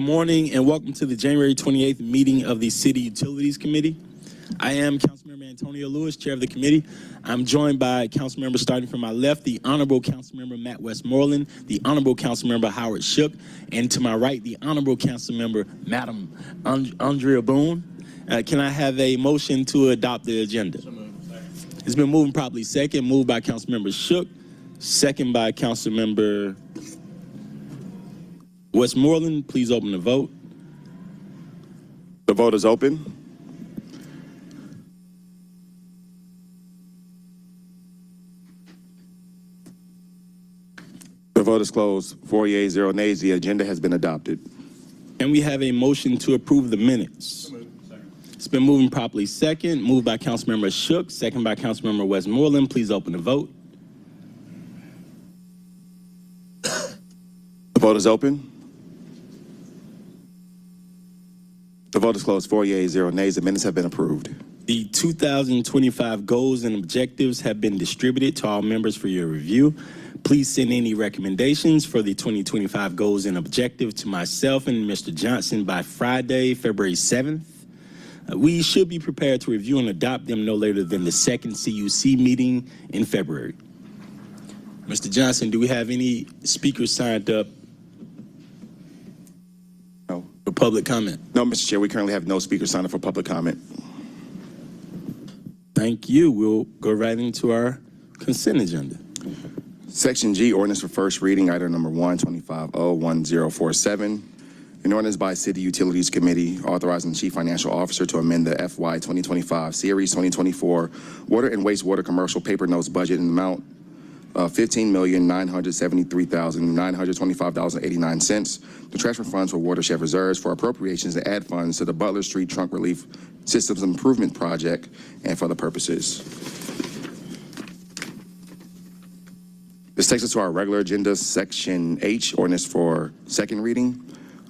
Good morning and welcome to the January 28th meeting of the City Utilities Committee. I am Councilmember Antonio Lewis, Chair of the committee. I'm joined by council members starting from my left, the Honorable Councilmember Matt Westmoreland, the Honorable Councilmember Howard Shook, and to my right, the Honorable Councilmember Madam Andrea Boone. Can I have a motion to adopt the agenda? It's been moved and properly second, moved by Councilmember Shook, second by Councilmember Westmoreland. Please open the vote. The vote is open. The vote is closed. 4 yeas, 0 nays. The agenda has been adopted. Can we have a motion to approve the minutes? It's been moved and properly second, moved by Councilmember Shook, second by Councilmember Westmoreland. Please open the vote. The vote is open. The vote is closed. 4 yeas, 0 nays. The minutes have been approved. The 2025 goals and objectives have been distributed to all members for your review. Please send any recommendations for the 2025 goals and objectives to myself and Mr. Johnson by Friday, February 7th. We should be prepared to review and adopt them no later than the second CUC meeting in February. Mr. Johnson, do we have any speakers signed up? No. For public comment? No, Mr. Chair, we currently have no speakers signed up for public comment. Thank you. We'll go right into our consent agenda. Section G, ordinance for first reading, item number 125-01047. An ordinance by City Utilities Committee authorizing the Chief Financial Officer to amend the FY 2025 Series 2024 Water and Wastewater Commercial Paper Notes budget in the amount of $15,973,925.89 to transfer funds for watershed reserves for appropriations and add funds to the Butler Street Trunk Relief Systems Improvement Project and for the purposes. This takes us to our regular agenda, Section H, ordinance for second reading.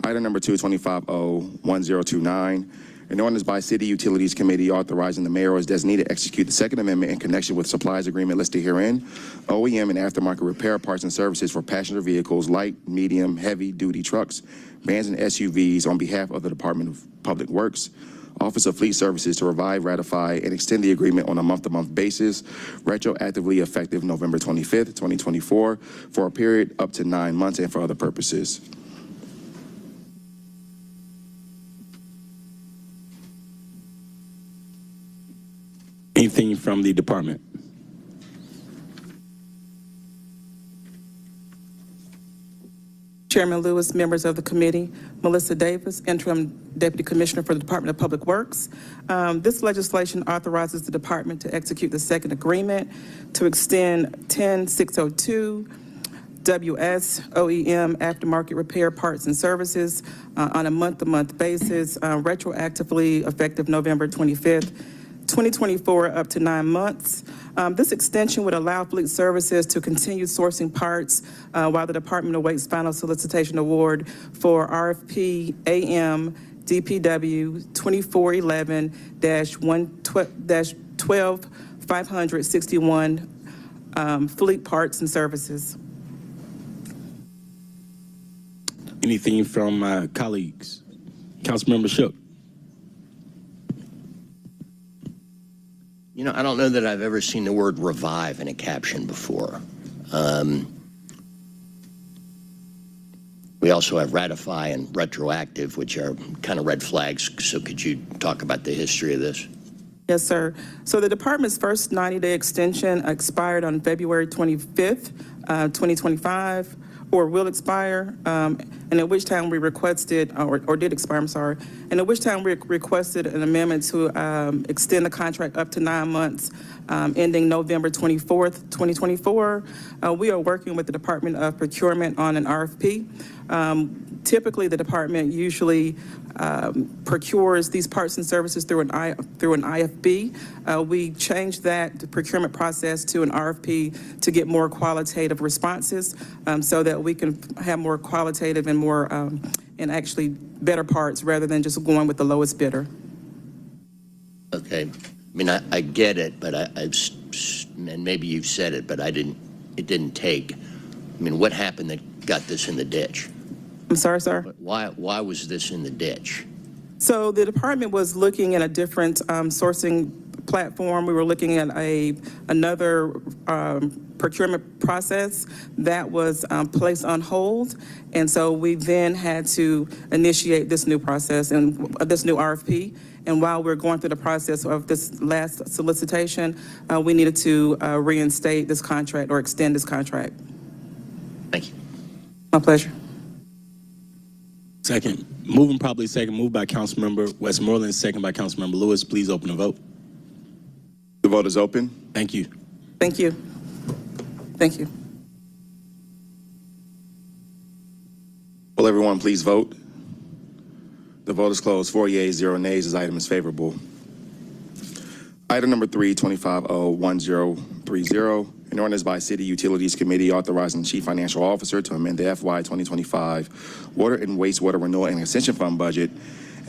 Item number 225-01029, an ordinance by City Utilities Committee authorizing the mayor as designated to execute the Second Amendment in connection with supplies agreement listed herein, OEM and aftermarket repair parts and services for passenger vehicles, light, medium, heavy-duty trucks, vans, and SUVs on behalf of the Department of Public Works, Office of Fleet Services to revive, ratify, and extend the agreement on a month-to-month basis, retroactively effective November 25th, 2024, for a period up to 9 months and for other purposes. Anything from the department? Chairman Lewis, members of the committee, Melissa Davis, Interim Deputy Commissioner for the Department of Public Works. This legislation authorizes the department to execute the second agreement to extend 10602 WS OEM aftermarket repair parts and services on a month-to-month basis, retroactively effective November 25th, 2024 up to 9 months. This extension would allow Fleet Services to continue sourcing parts while the department awaits final solicitation award for RFP AM DPW 2411-12561 Fleet Parts and Services. Anything from my colleagues? Councilmember Shook. You know, I don't know that I've ever seen the word revive in a caption before. We also have ratify and retroactive, which are kind of red flags. So could you talk about the history of this? Yes, sir. So the department's first 90-day extension expired on February 25th, 2025, or will expire, and at which time we requested, or did expire, I'm sorry, and at which time we requested an amendment to extend the contract up to 9 months, ending November 24th, 2024. We are working with the Department of Procurement on an RFP. Typically, the department usually procures these parts and services through an IFB. We changed that procurement process to an RFP to get more qualitative responses, so that we can have more qualitative and more and actually better parts rather than just going with the lowest bidder. Okay. I mean, I get it, but and maybe you've said it, but it didn't take. I mean, what happened that got this in the ditch? I'm sorry, sir. But why was this in the ditch? So the department was looking at a different sourcing platform. We were looking at another procurement process that was placed on hold. And so we then had to initiate this new process and this new RFP. And while we're going through the process of this last solicitation, we needed to reinstate this contract or extend this contract. Thank you. My pleasure. Second. Moving properly second. Moved by Councilmember Westmoreland, second by Councilmember Lewis. Please open the vote. The vote is open. Thank you. Thank you. Thank you. Will everyone please vote? The vote is closed. 4 yeas, 0 nays. This item is favorable. Item number 3, 25-01030, an ordinance by City Utilities Committee authorizing the Chief Financial Officer to amend the FY 2025 Water and Wastewater Renewal and Extension Fund budget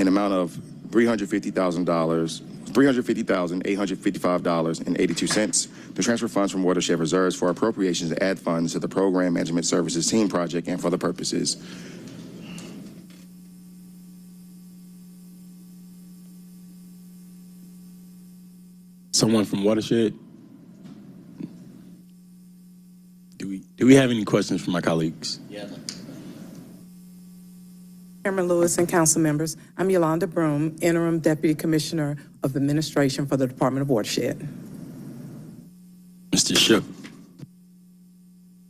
in amount of $350,855.82 to transfer funds from watershed reserves for appropriations to add funds to the Program Management Services Team Project and for other purposes. Someone from Watershed? Do we have any questions from my colleagues? Yeah. Chairman Lewis and council members, I'm Yolanda Broom, Interim Deputy Commissioner of Administration for the Department of Watershed. Mr. Shook.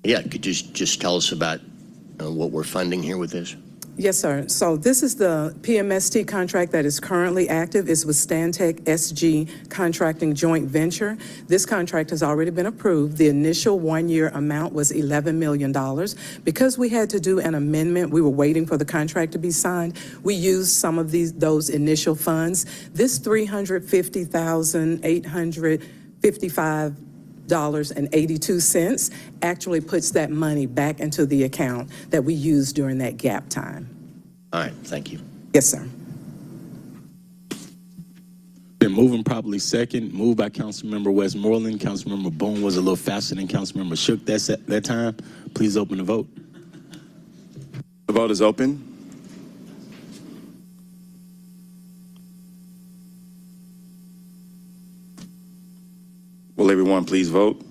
Yeah, could you just tell us about what we're funding here with this? Yes, sir. So this is the PMST contract that is currently active. It's with Stantec SG Contracting Joint Venture. This contract has already been approved. The initial one-year amount was $11 million. Because we had to do an amendment, we were waiting for the contract to be signed. We used some of those initial funds. This $350,855.82 actually puts that money back into the account that we used during that gap time. All right, thank you. Yes, sir. Been moving properly second. Moved by Councilmember Westmoreland. Councilmember Boone was a little faster than Councilmember Shook that time. Please open the vote. The vote is open. Will everyone please vote?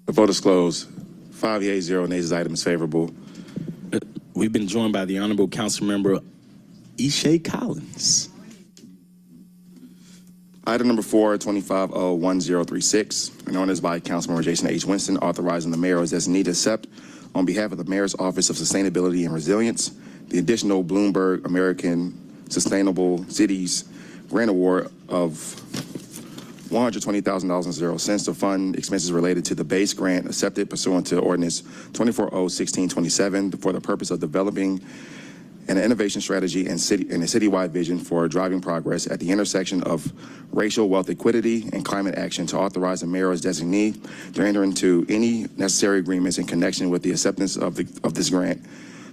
The vote is closed. 5 yeas, 0 nays. This item is favorable. We've been joined by the Honorable Councilmember Ishay Collins. Item number 4, 25-01036, an ordinance by Councilmember Jason H. Winston authorizing the mayor as designee to accept on behalf of the Mayor's Office of Sustainability and Resilience the additional Bloomberg American Sustainable Cities Grant Award of $120,000.00 to fund expenses related to the base grant accepted pursuant to Ordinance 24-01627 for the purpose of developing an innovation strategy and a citywide vision for driving progress at the intersection of racial wealth equity and climate action, to authorize the mayor as designee to enter into any necessary agreements in connection with the acceptance of this grant,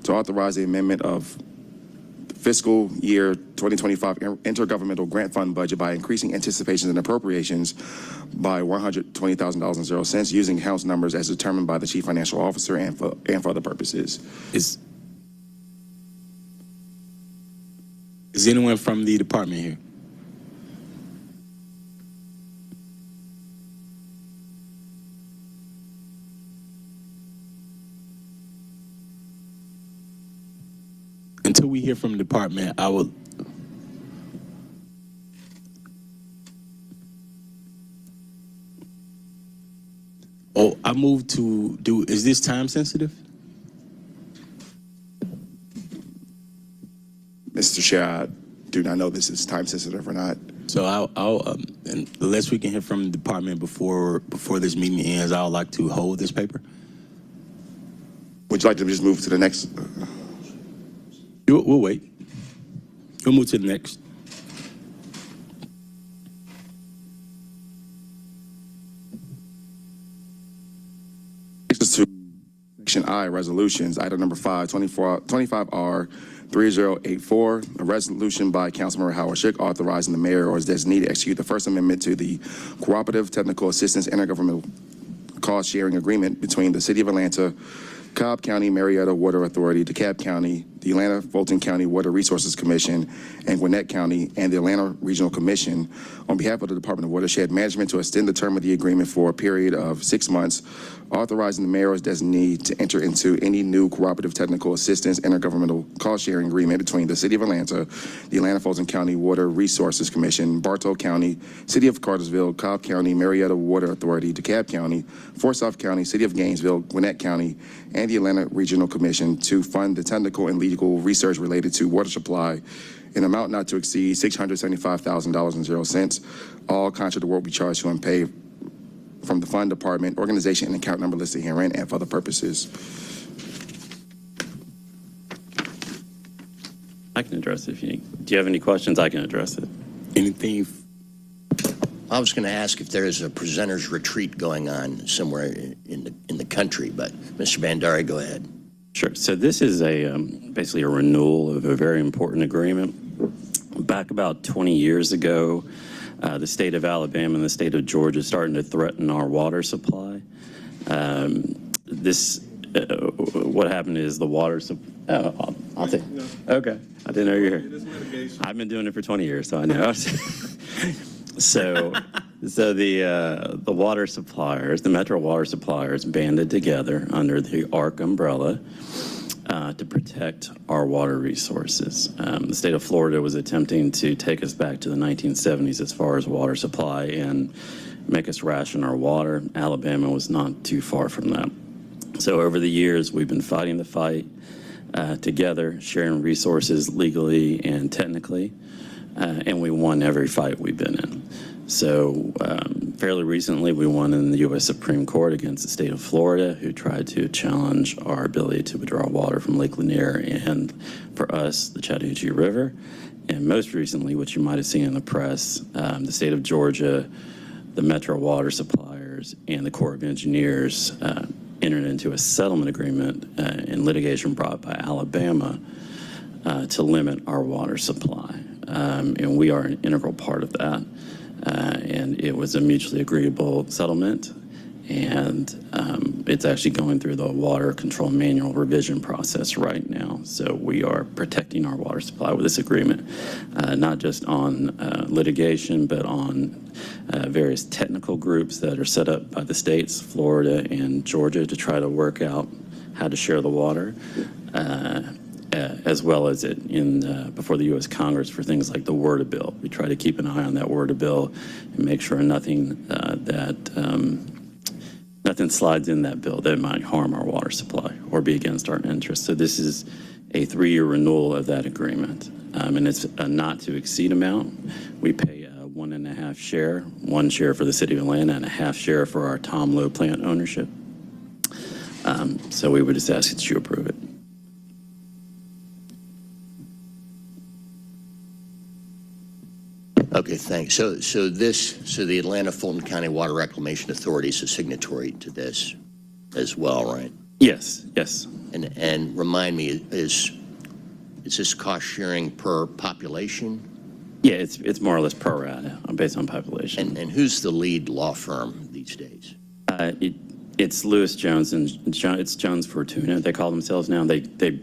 to authorize the amendment of fiscal year 2025 intergovernmental grant fund budget by increasing anticipations and appropriations by $120,000.00 using house numbers as determined by the chief financial officer and for other purposes. Is anyone from the department here? Until we hear from the department, I will. Oh, I moved to do, is this time sensitive? Mr. Chair, I do not know this is time sensitive or not. So I'll unless we can hear from the department before this meeting ends, I would like to hold this paper. Would you like to just move to the next? We'll wait. We'll move to the next. Next is to Section I, Resolutions. Item number 5, 25R 3084, a resolution by Councilmember Howard Schick authorizing the mayor or his designee to execute the First Amendment to the Cooperative Technical Assistance Intergovernmental Cost-Sharing Agreement between the City of Atlanta, Cobb County Marietta Water Authority, DeKalb County, the Atlanta Fulton County Water Resources Commission, and Gwinnett County, and the Atlanta Regional Commission on behalf of the Department of Watershed Management to extend the term of the agreement for a period of 6 months, authorizing the mayor as designee to enter into any new cooperative technical assistance intergovernmental cost-sharing agreement between the City of Atlanta, the Atlanta Fulton County Water Resources Commission, Bartow County, City of Cartersville, Cobb County, Marietta Water Authority, DeKalb County, Forsyth County, City of Gainesville, Gwinnett County, and the Atlanta Regional Commission to fund the technical and legal research related to water supply in an amount not to exceed $675,000.00, all contract work will be charged to and paid from the fund department, organization, and account number listed herein and for other purposes. I can address it if you need. Do you have any questions? I can address it. Anything? I was going to ask if there is a presenter's retreat going on somewhere in the country, but Mr. Bandari, go ahead. Sure. So this is basically a renewal of a very important agreement. Back about 20 years ago, the state of Alabama and the state of Georgia starting to threaten our water supply. What happened is the water supply. I'll take. Okay. I didn't know you were here. I've been doing it for 20 years, so I know. So the water suppliers, the metro water suppliers, banded together under the ARC umbrella to protect our water resources. The state of Florida was attempting to take us back to the 1970s as far as water supply and make us ration our water. Alabama was not too far from that. So over the years, we've been fighting the fight together, sharing resources legally and technically, and we won every fight we've been in. So fairly recently, we won in the U.S. Supreme Court against the state of Florida, who tried to challenge our ability to withdraw water from Lake Lanier and, for us, the Chattahoochee River. And most recently, which you might have seen in the press, the state of Georgia, the Metro Water Suppliers, and the Corps of Engineers entered into a settlement agreement in litigation brought by Alabama to limit our water supply. And we are an integral part of that. And it was a mutually agreeable settlement, and it's actually going through the water control manual revision process right now. So we are protecting our water supply with this agreement, not just on litigation, but on various technical groups that are set up by the states, Florida and Georgia, to try to work out how to share the water. As well as before the U.S. Congress for things like the WRDA bill. We try to keep an eye on that WRDA bill and make sure nothing slides in that bill that might harm our water supply or be against our interests. So this is a 3-year renewal of that agreement, and it's a not to exceed amount. We pay a 1.5 share, 1 share for the city of Atlanta and a half share for our Tom Low plant ownership. So we would just ask that you approve it. Okay, thanks. So the Atlanta Fulton County Water Reclamation Authority is a signatory to this as well, right? Yes, yes. And remind me, is this cost sharing per population? Yeah, it's more or less pro rata based on population. And who's the lead law firm these days? It's Lewis Jones and it's Jones Fortuna. They call themselves now. They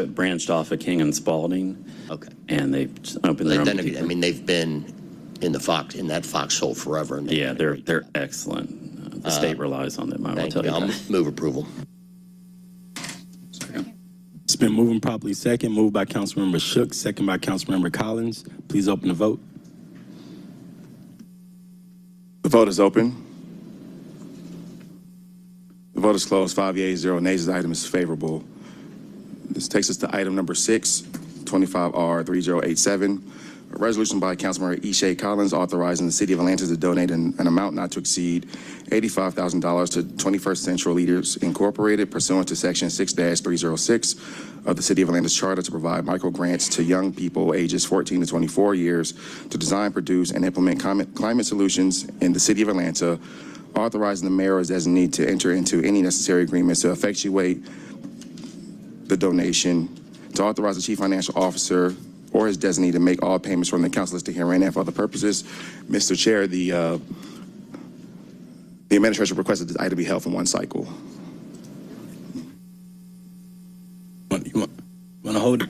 branched off of King and Spalding. Okay. And they opened their own. I mean, they've been in that foxhole forever. And Yeah, they're excellent. The state relies on them. I will tell you. I'll move approval. It's been moving properly second, moved by Councilmember Shook, second by Councilmember Collins. Please open the vote. The vote is open. The vote is closed. 5 yeas, 0 nays. The item is favorable. This takes us to item number 6, 25R 3087, a resolution by Councilmember Ishay Collins authorizing the City of Atlanta to donate an amount not to exceed $85,000 to 21st Central Leaders Incorporated pursuant to Section 6-306 of the City of Atlanta's Charter to provide micro grants to young people ages 14 to 24 years to design, produce, and implement climate solutions in the City of Atlanta, authorizing the mayor as designee to enter into any necessary agreements to effectuate the donation, to authorize the chief financial officer or his designee to make all payments from the accounts listed herein and for other purposes. Mr. Chair, the administration requested this item be held for one cycle. You want to hold it?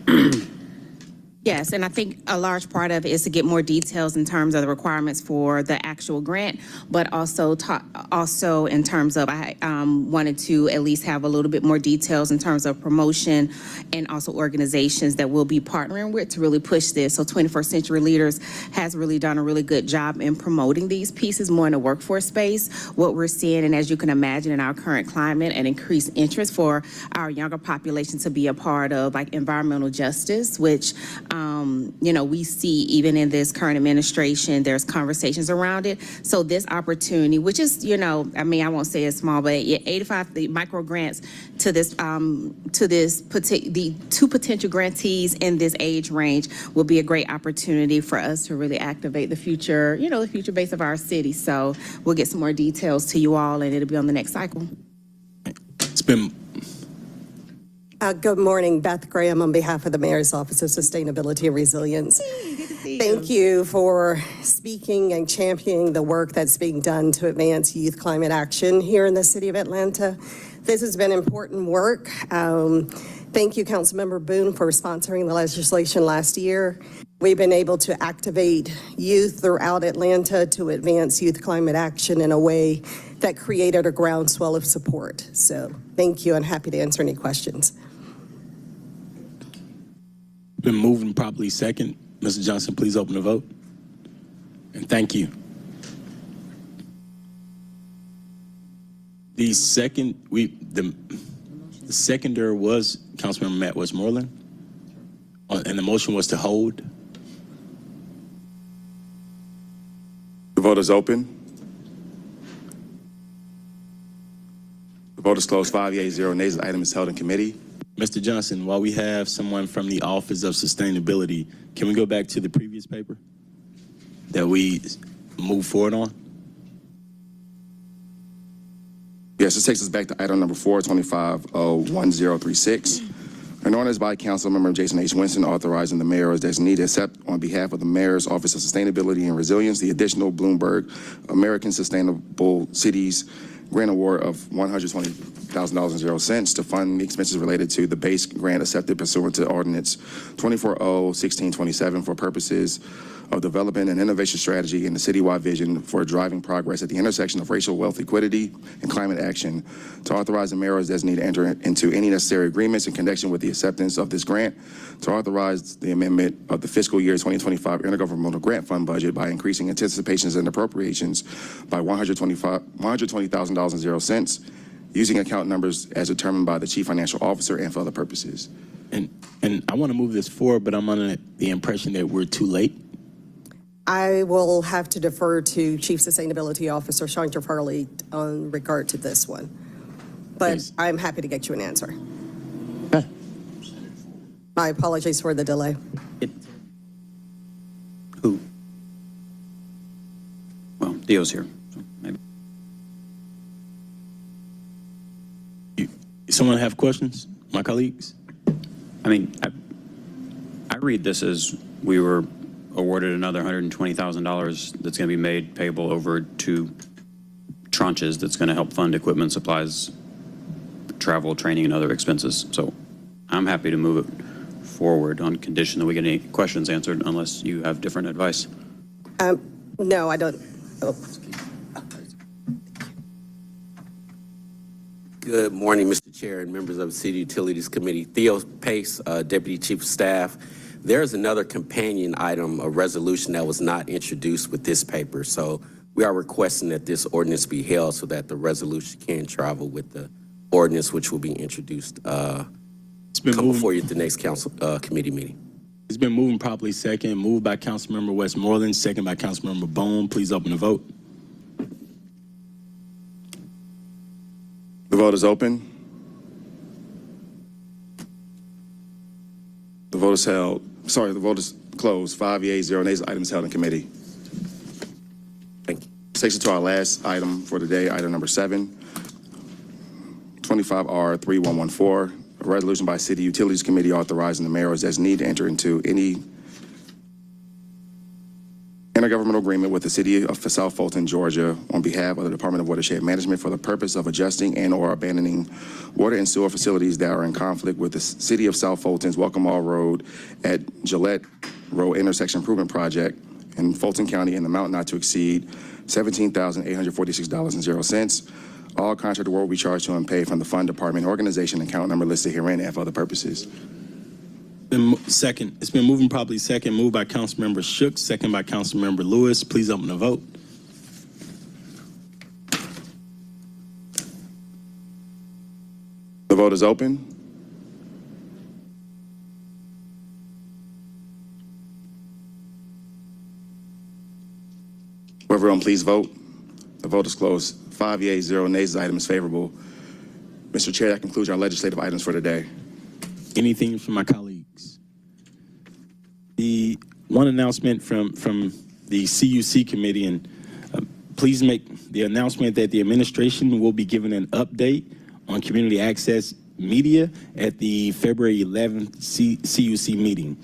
Yes, and I think a large part of it is to get more details in terms of the requirements for the actual grant, but also also in terms of I wanted to at least have a little bit more details in terms of promotion and also organizations that we'll be partnering with to really push this. So 21st Century Leaders has really done a really good job in promoting these pieces more in the workforce space. What we're seeing, and as you can imagine in our current climate, an increased interest for our younger population to be a part of like environmental justice, which you know, we see even in this current administration, there's conversations around it. So this opportunity, which is, you know, I mean, I won't say it's small, but 85 the micro grants to the two potential grantees in this age range will be a great opportunity for us to really activate the future, you know, the future base of our city. So we'll get some more details to you all, and it'll be on the next cycle. It's been Good morning, Beth Graham on behalf of the Mayor's Office of Sustainability and Resilience. Thank you for speaking and championing the work that's being done to advance youth climate action here in the city of Atlanta. This has been important work. Thank you, Councilmember Boone, for sponsoring the legislation last year. We've been able to activate youth throughout Atlanta to advance youth climate action in a way that created a groundswell of support. So thank you, and happy to answer any questions. been moved and properly second. Mr. Johnson, please open the vote. And thank you. The seconder was Councilmember Matt Westmoreland, and the motion was to hold. The vote is open. The vote is closed. 5 yeas, 0 nays. The item is held in committee. Mr. Johnson, while we have someone from the Office of Sustainability, can we go back to the previous paper that we moved forward on? Yes, this takes us back to item number 425-1036. An ordinance by Councilmember Jason H. Winston authorizing the mayor as designee to accept on behalf of the Mayor's Office of Sustainability and Resilience the additional Bloomberg American Sustainable Cities grant award of $120,000 to fund the expenses related to the base grant accepted pursuant to Ordinance 24-0-1627 for purposes of development and innovation strategy and the citywide vision for driving progress at the intersection of racial wealth equity and climate action, to authorize the mayor as designee to enter into any necessary agreements in connection with the acceptance of this grant, to authorize the amendment of the fiscal year 2025 intergovernmental grant fund budget by increasing anticipations and appropriations by $120,000 using account numbers as determined by the chief financial officer and for other purposes. And I want to move this forward, but I'm under the impression that we're too late. I will have to defer to Chief Sustainability Officer Chandra Farley on regard to this one. But Please. I'm happy to get you an answer. Okay. My apologies for the delay. Who? Well, Dio's here. So maybe. Someone have questions? My colleagues? I mean, I read this as we were awarded another $120,000 that's going to be made payable over 2 tranches that's going to help fund equipment, supplies, travel, training, and other expenses. So I'm happy to move it forward on condition that we get any questions answered, unless you have different advice. No, I don't. Oh. Good morning, Mr. Chair and members of the City Utilities Committee. Theo Pace, Deputy Chief of Staff. There's another companion item, a resolution that was not introduced with this paper. So we are requesting that this ordinance be held so that the resolution can travel with the ordinance, which will be introduced come before you at the next council committee meeting. It's been moved and properly second, moved by Councilmember Westmoreland, second by Councilmember Bone. Please open the vote. The vote is open. The vote is held. Sorry, the vote is closed. 5 yeas, 0 nays. The item is held in committee. Thank you. takes us to our last item for today, item number 7, 25R3114, a resolution by City Utilities Committee authorizing the mayor as needed to enter into any intergovernmental agreement with the City of South Fulton, Georgia, on behalf of the Department of Watershed Management for the purpose of adjusting and/or abandoning water and sewer facilities that are in conflict with the City of South Fulton's Welcome All Road at Gillette Road Intersection Improvement Project in Fulton County in the amount not to exceed $17,846.00. All contracted work will be charged to and paid from the fund department organization account number listed herein and for other purposes. Second. It's been moved and properly second. Moved by Councilmember Shook, second by Councilmember Lewis. Please open the vote. The vote is open. Will everyone please vote? The vote is closed. 5 yeas, 0 nays. The item is favorable. Mr. Chair, that concludes our legislative items for today. Anything from my colleagues? The one announcement from the CUC committee, and please make the announcement that the administration will be giving an update on community access media at the February 11th CUC meeting.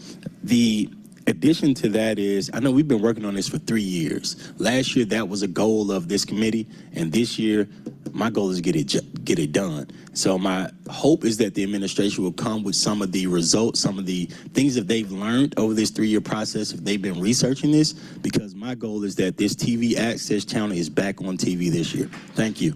The addition to that is, I know we've been working on this for 3 years. Last year, that was a goal of this committee, and this year, my goal is to get it done. So my hope is that the administration will come with some of the results, some of the things that they've learned over this 3-year process if they've been researching this, because my goal is that this TV access channel is back on TV this year. Thank you.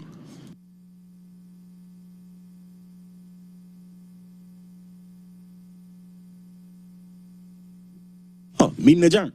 Oh, meeting adjourned.